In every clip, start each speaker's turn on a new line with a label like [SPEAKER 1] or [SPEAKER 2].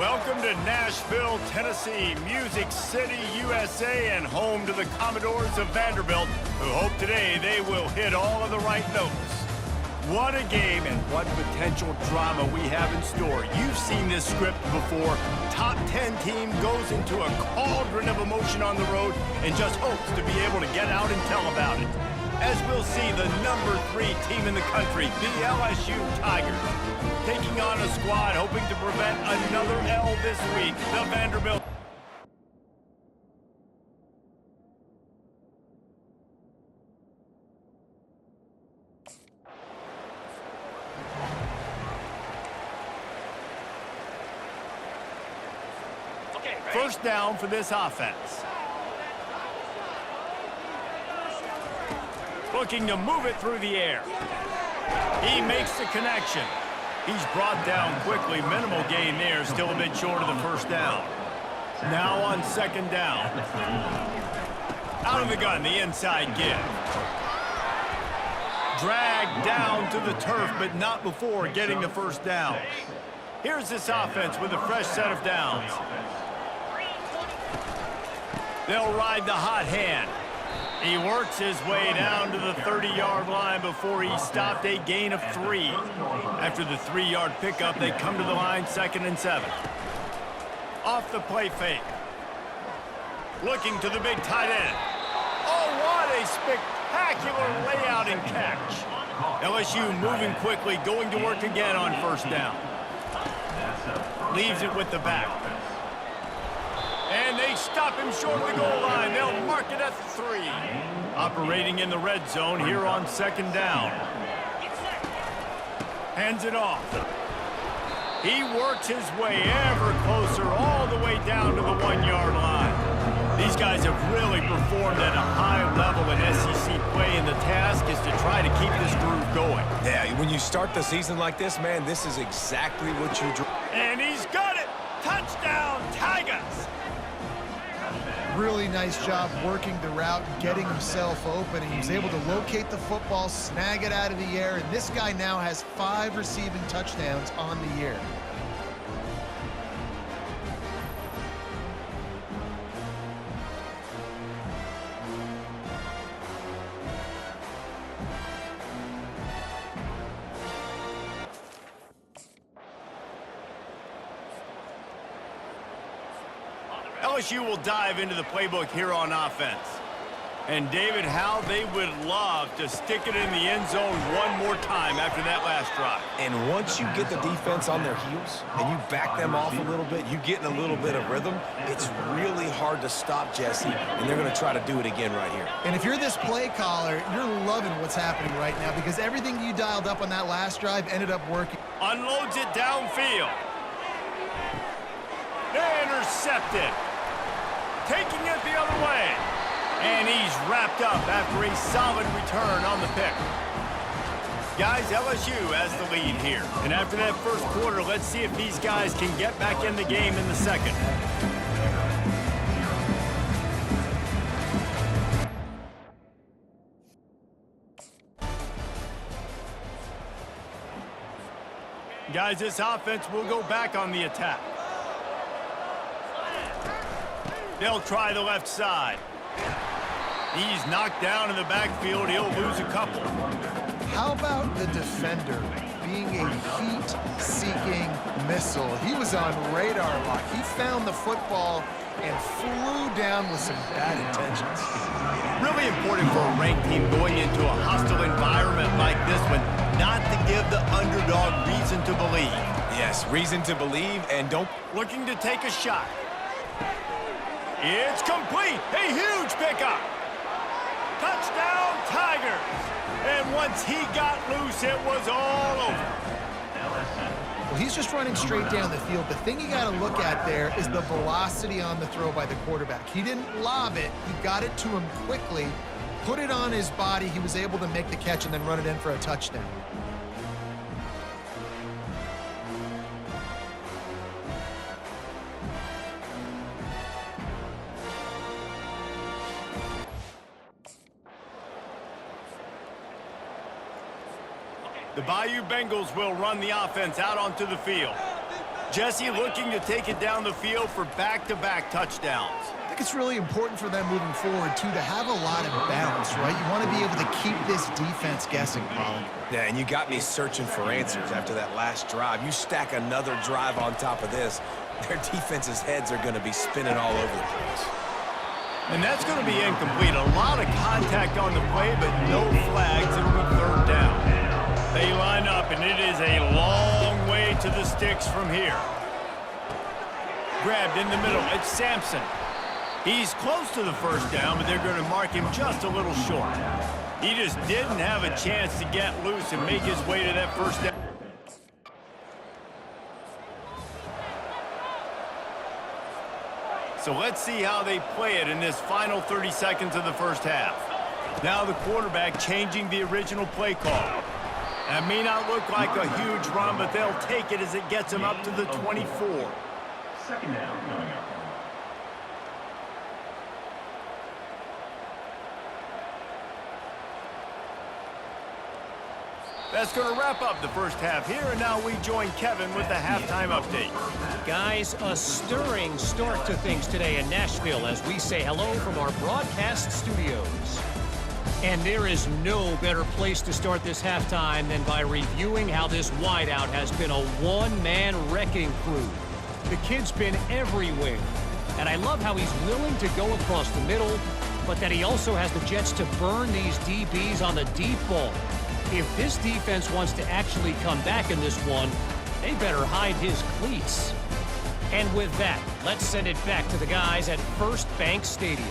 [SPEAKER 1] Welcome to Nashville, Tennessee, Music City, USA, and home to the Commodores of Vanderbilt, who hope today they will hit all of the right notes. What a game and what potential drama we have in store. You've seen this script before. Top 10 team goes into a cauldron of emotion on the road and just hopes to be able to get out and tell about it. As we'll see, the number 3 team in the country, the LSU Tigers, taking on a squad hoping to prevent another L this week, the Vanderbilt. First down for this offense. Looking to move it through the air. He makes the connection. He's brought down quickly. Minimal gain there, still a bit short of the first down. Now on second down. Out of the gun, the inside give. Dragged down to the turf, but not before getting the first down. Here's this offense with a fresh set of downs. They'll ride the hot hand. He works his way down to the 30-yard line before he stopped a gain of 3. After the 3-yard pickup, they come to the line 2nd and 7. Off the play fake. Looking to the big tight end. Oh, what a spectacular layout and catch. LSU moving quickly, going to work again on first down. Leaves it with the back. And they stop him short of the goal line. They'll mark it at 3. Operating in the red zone here on second down. Hands it off. He works his way ever closer all the way down to the 1-yard line. These guys have really performed at a high level in SEC play, and the task is to try to keep this groove going.
[SPEAKER 2] Yeah, when you start the season like this, man, this is exactly what you do.
[SPEAKER 1] And he's got it. Touchdown, Tigers.
[SPEAKER 3] Really nice job working the route and getting himself open. He was able to locate the football, snag it out of the air, and this guy now has 5 receiving touchdowns on the year.
[SPEAKER 1] LSU will dive into the playbook here on offense. And David, how they would love to stick it in the end zone one more time after that last drive.
[SPEAKER 2] And once you get the defense on their heels and you back them off a little bit, you get in a little bit of rhythm, it's really hard to stop, Jesse, and they're going to try to do it again right here.
[SPEAKER 3] And if you're this play caller, you're loving what's happening right now because everything you dialed up on that last drive ended up working.
[SPEAKER 1] Unloads it downfield. Intercepted. Taking it the other way. And he's wrapped up after a solid return on the pick. Guys, LSU has the lead here. And after that first quarter, let's see if these guys can get back in the game in the second. Guys, this offense will go back on the attack. They'll try the left side. He's knocked down in the backfield. He'll lose a couple.
[SPEAKER 3] How about the defender being a heat-seeking missile? He was on radar lock. He found the football and flew down with some bad intentions.
[SPEAKER 1] Really important for a ranked team going into a hostile environment like this one, not to give the underdog reason to believe.
[SPEAKER 2] Yes, reason to believe, and don't...
[SPEAKER 1] Looking to take a shot. It's complete. A huge pickup. Touchdown, Tigers. And once he got loose, it was all over.
[SPEAKER 3] Well, he's just running straight down the field. The thing you got to look at there is the velocity on the throw by the quarterback. He didn't lob it. He got it to him quickly, put it on his body. He was able to make the catch and then run it in for a touchdown.
[SPEAKER 1] The Bayou Bengals will run the offense out onto the field. Jesse looking to take it down the field for back-to-back touchdowns.
[SPEAKER 3] I think it's really important for them moving forward, too, to have a lot of balance, right? You want to be able to keep this defense guessing, Colin.
[SPEAKER 2] Yeah, and you got me searching for answers after that last drive. You stack another drive on top of this, their defense's heads are going to be spinning all over the place.
[SPEAKER 1] And that's going to be incomplete. A lot of contact on the play, but no flags. It'll be third down. They line up, and it is a long way to the sticks from here. Grabbed in the middle. It's Sampson. He's close to the first down, but they're going to mark him just a little short. He just didn't have a chance to get loose and make his way to that first down. So let's see how they play it in this final 30 seconds of the first half. Now the quarterback changing the original play call. That may not look like a huge run, but they'll take it as it gets them up to the 24.
[SPEAKER 4] Second down coming up.
[SPEAKER 1] That's going to wrap up the first half here, and now we join Kevin with the halftime update.
[SPEAKER 5] Guys, a stirring start to things today in Nashville as we say hello from our broadcast studios. And there is no better place to start this halftime than by reviewing how this wideout has been a one-man wrecking crew. The kid's been everywhere, and I love how he's willing to go across the middle, but that he also has the Jets to burn these DBs on the deep ball. If this defense wants to actually come back in this one, they better hide his cleats. And with that, let's send it back to the guys at First Bank Stadium.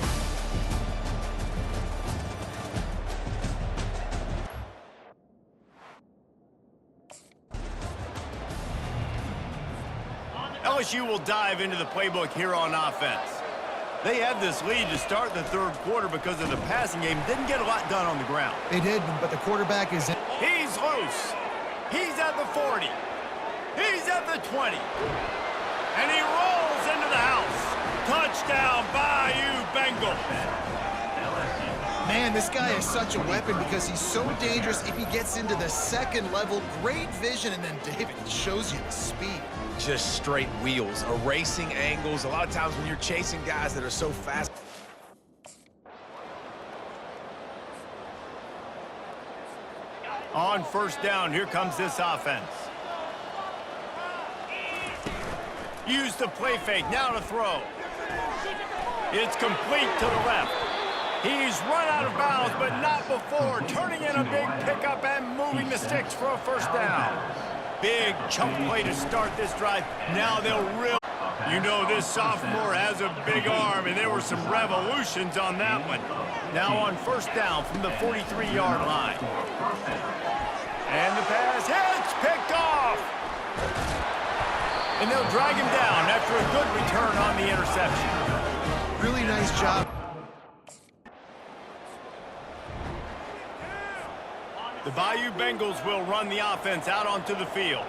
[SPEAKER 1] LSU will dive into the playbook here on offense. They had this lead to start the third quarter because of the passing game. Didn't get a lot done on the ground.
[SPEAKER 3] They did, but the quarterback is in.
[SPEAKER 1] He's loose. He's at the 40. He's at the 20. And he rolls into the house. Touchdown, Bayou Bengals.
[SPEAKER 3] Man, this guy is such a weapon because he's so dangerous if he gets into the second level. Great vision, and then David shows you the speed.
[SPEAKER 2] Just straight wheels, erasing angles. A lot of times when you're chasing guys that are so fast.
[SPEAKER 1] On first down, here comes this offense. Use the play fake, now to throw. It's complete to the left. He's run out of bounds, but not before. Turning in a big pickup and moving the sticks for a first down. Big chunk play to start this drive. Now they'll really... You know this sophomore has a big arm, and there were some revolutions on that one. Now on first down from the 43-yard line. And the pass hits, picked off. And they'll drag him down after a good return on the interception.
[SPEAKER 3] Really nice job.
[SPEAKER 1] The Bayou Bengals will run the offense out onto the field.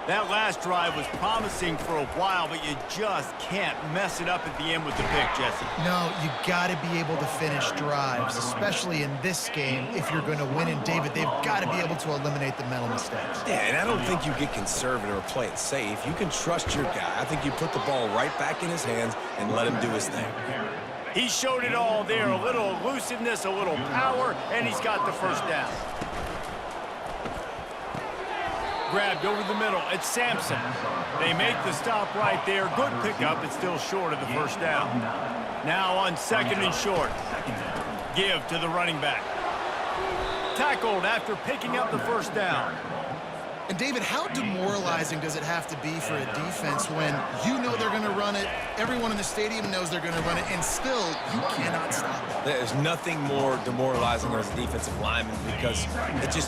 [SPEAKER 1] That last drive was promising for a while, but you just can't mess it up at the end with the pick, Jesse.
[SPEAKER 3] No, you got to be able to finish drives, especially in this game. If you're going to win, and David, they've got to be able to eliminate the mental mistakes.
[SPEAKER 2] Yeah, and I don't think you get conservative or play it safe. You can trust your guy. I think you put the ball right back in his hands and let him do his thing.
[SPEAKER 1] He showed it all there, a little elusiveness, a little power, and he's got the first down. Grabbed over the middle. It's Sampson. They make the stop right there. Good pickup. It's still short of the first down. Now on second and short. Give to the running back. Tackled after picking up the first down.
[SPEAKER 3] And David, how demoralizing does it have to be for a defense when you know they're going to run it, everyone in the stadium knows they're going to run it, and still you cannot stop it?
[SPEAKER 2] There's nothing more demoralizing as a defensive lineman because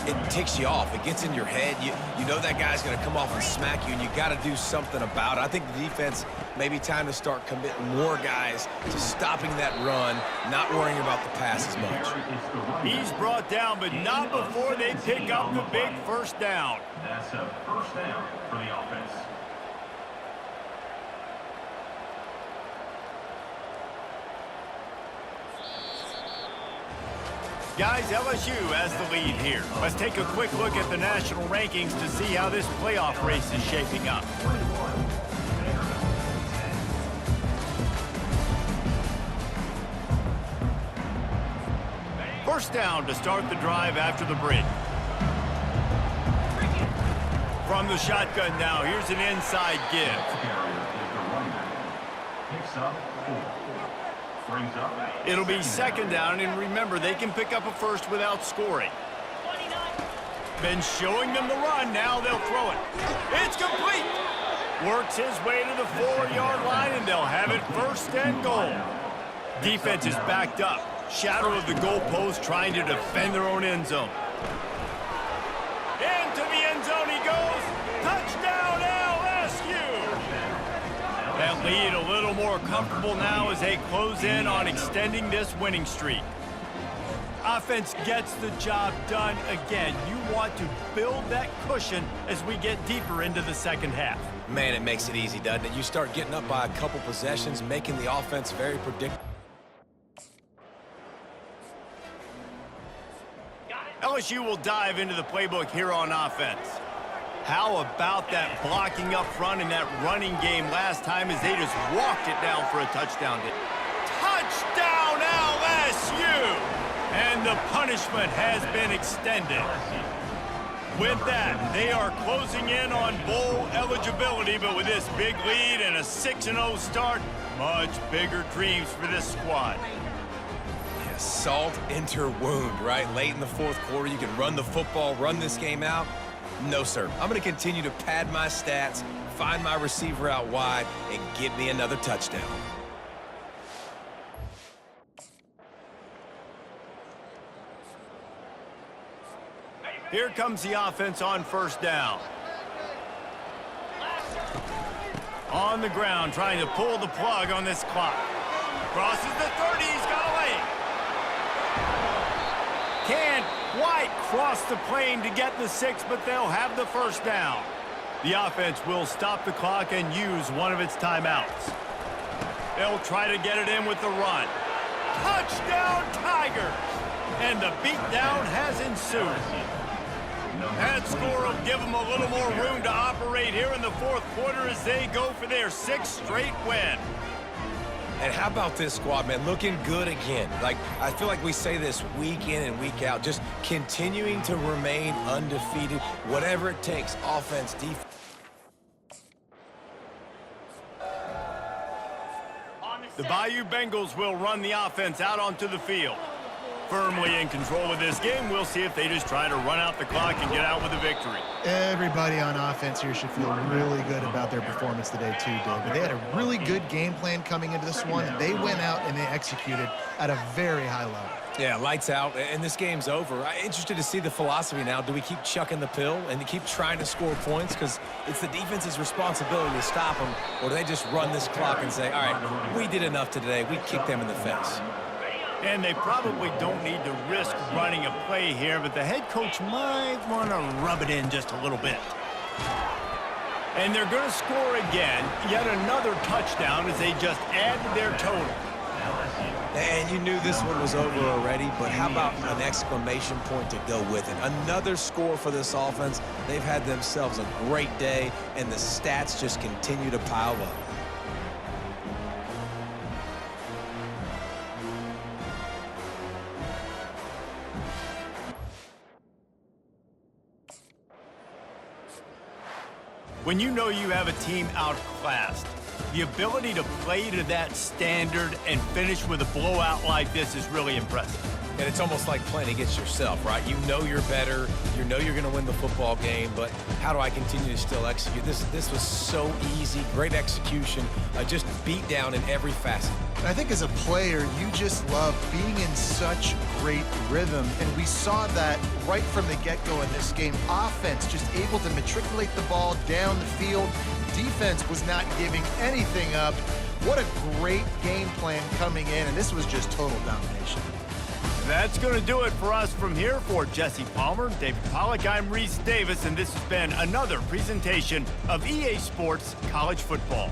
[SPEAKER 2] it ticks you off. It gets in your head. You know that guy's going to come off and smack you, and you got to do something about it. I think the defense maybe time to start committing more guys to stopping that run, not worrying about the pass as much.
[SPEAKER 1] He's brought down, but not before they pick up the big first down.
[SPEAKER 4] That's a first down for the offense.
[SPEAKER 1] Guys, LSU has the lead here. Let's take a quick look at the national rankings to see how this playoff race is shaping up. First down to start the drive after the break. From the shotgun now, here's an inside give.
[SPEAKER 4] Picks up 4. Brings up.
[SPEAKER 1] It'll be second down, and remember, they can pick up a first without scoring. Been showing them the run, now they'll throw it. It's complete! Works his way to the 4-yard line, and they'll have it first and goal. Defense is backed up. Shadow of the goalpost trying to defend their own end zone. Into the end zone he goes. Touchdown LSU! That lead a little more comfortable now as they close in on extending this winning streak. Offense gets the job done again. You want to build that cushion as we get deeper into the second half.
[SPEAKER 2] Man, it makes it easy, doesn't it? You start getting up by a couple possessions, making the offense very predictable.
[SPEAKER 1] LSU will dive into the playbook here on offense. How about that blocking up front in that running game last time as they just walked it down for a touchdown? Touchdown LSU! And the punishment has been extended. With that, they are closing in on bowl eligibility, but with this big lead and a 6-0 start, much bigger dreams for this squad.
[SPEAKER 2] Yeah, salt enter wound, right? Late in the fourth quarter, you can run the football, run this game out. No, sir. I'm going to continue to pad my stats, find my receiver out wide, and get me another touchdown.
[SPEAKER 1] Here comes the offense on first down. On the ground, trying to pull the plug on this clock. Crosses the 30, he's got a lane. Can't quite cross the plane to get the 6, but they'll have the first down. The offense will stop the clock and use one of its timeouts. They'll try to get it in with the run. Touchdown Tigers! And the beatdown has ensued. That score will give them a little more room to operate here in the fourth quarter as they go for their 6th straight win.
[SPEAKER 2] And how about this squad, man? Looking good again. Like, I feel like we say this week in and week out, just continuing to remain undefeated, whatever it takes, offense, defense.
[SPEAKER 1] The Bayou Bengals will run the offense out onto the field. Firmly in control of this game, we'll see if they just try to run out the clock and get out with a victory.
[SPEAKER 3] Everybody on offense here should feel really good about their performance today too, David. They had a really good game plan coming into this one, and they went out and they executed at a very high level.
[SPEAKER 2] Yeah, lights out, and this game's over. I'm interested to see the philosophy now. Do we keep chucking the pill and keep trying to score points? Because it's the defense's responsibility to stop them, or do they just run this clock and say, all right, we did enough today. We kicked them in the face.
[SPEAKER 1] And they probably don't need to risk running a play here, but the head coach might want to rub it in just a little bit. And they're going to score again, yet another touchdown as they just add to their total.
[SPEAKER 2] And you knew this one was over already, but how about an exclamation point to go with it? Another score for this offense. They've had themselves a great day, and the stats just continue to pile up.
[SPEAKER 1] When you know you have a team outclassed, the ability to play to that standard and finish with a blowout like this is really impressive.
[SPEAKER 2] And it's almost like playing against yourself, right? You know you're better. You know you're going to win the football game, but how do I continue to still execute? This was so easy, great execution, just beat down in every facet.
[SPEAKER 3] I think as a player, you just love being in such great rhythm, and we saw that right from the get-go in this game. Offense just able to matriculate the ball down the field. Defense was not giving anything up. What a great game plan coming in, and this was just total domination.
[SPEAKER 1] That's going to do it for us from here. For Jesse Palmer, David Pollack, I'm Reese Davis, and this has been another presentation of EA Sports College Football.